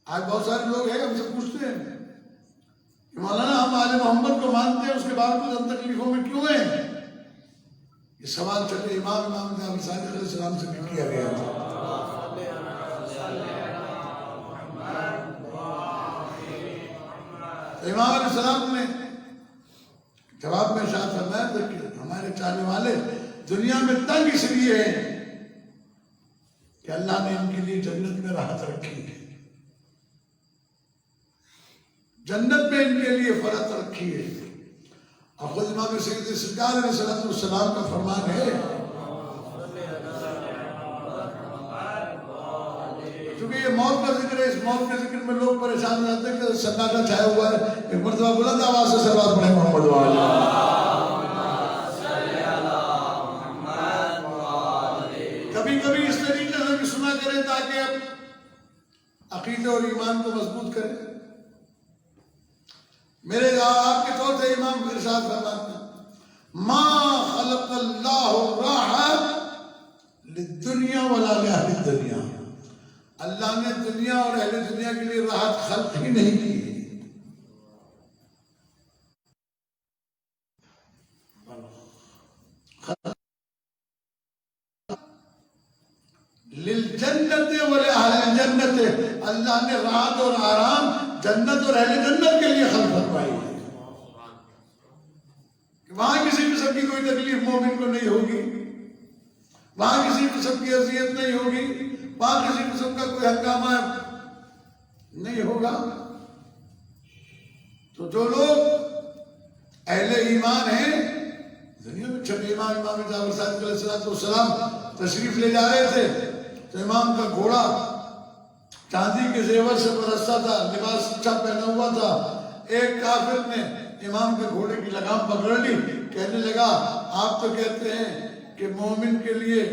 آج بہت سارے لوگ ہیں ہم سے پوچھتے ہیں کہ مولانا ہم آل محمد کو مانتے ہیں، اس کے باوجود ہم تکلیفوں میں کیوں ہیں؟ یہ سوال چلے امام جعفر صادق علیہ السلام سے بھی کیا گیا تھا۔ امام علیہ السلام نے جواب میں ارشاد فرمایا تھا کہ ہمارے چاہنے والے دنیا میں تنگ اس لیے ہیں کہ اللہ نے ان کے لیے جنت میں راحت رکھی ہے، جنت میں ان کے لیے فرحت رکھی ہے۔ اور خود امام سید سرکار علیہ السلام کا فرمان ہے، چونکہ یہ موت کا ذکر ہے، اس موت کے ذکر میں لوگ پریشان رہتے ہیں کہ سناٹا چھایا ہوا ہے، ایک مرتبہ بلند آواز سے صلوات پڑھیں محمد وعلی۔ کبھی کبھی اس طریقے سے بھی سنا کریں تاکہ اب عقیدے اور ایمان کو مضبوط کریں۔ میرے آپ کے طور سے امام ارشاد فرماتے ہیں ما خلق اللہ الراحة للدنیا ولا لأہل الدنیا، اللہ نے دنیا اور اہل دنیا کے لیے راحت خلق ہی نہیں کی۔ للجنت ولأہل الجنت، اللہ نے راحت اور آرام جنت اور اہل جنت کے لیے خلق فرمائی ہے۔ وہاں کسی قسم کی کوئی تکلیف مومن کو نہیں ہوگی، وہاں کسی قسم کی اذیت نہیں ہوگی، وہاں کسی قسم کا کوئی ہنگامہ نہیں ہوگا۔ تو جو لوگ اہل ایمان ہیں، دنیا میں چھٹے امام جعفر صادق علیہ السلام تشریف لے جا رہے تھے تو امام کا گھوڑا چاندی کے زیور سے برستا تھا، لباس اچھا پہنا ہوا تھا۔ ایک کافر نے امام کے گھوڑے کی لگام پکڑ لی، کہنے لگا آپ تو کہتے ہیں کہ مومن کے لیے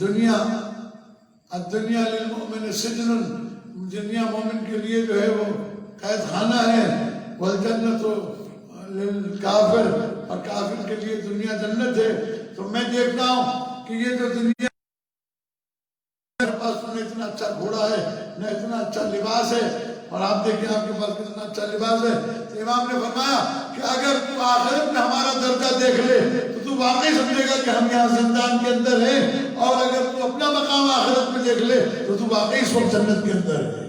دنیا الدنیا للمؤمن سجن، دنیا مومن کے لیے جو ہے وہ قید خانہ ہے، والجنت للکافر، اور کافر کے لیے دنیا جنت ہے۔ تو میں دیکھتا ہوں کہ یہ جو دنیا میرے پاس نہ اتنا اچھا گھوڑا ہے نہ اتنا اچھا لباس ہے، اور آپ دیکھیں آپ کے پاس کتنا اچھا لباس ہے۔ تو امام نے فرمایا کہ اگر تو آخرت میں ہمارا درجہ دیکھ لے تو واقعی سمجھے گا کہ ہم یہاں زندان کے اندر ہیں، اور اگر تو اپنا مقام آخرت میں دیکھ لے تو واقعی اس وقت جنت کے اندر ہے۔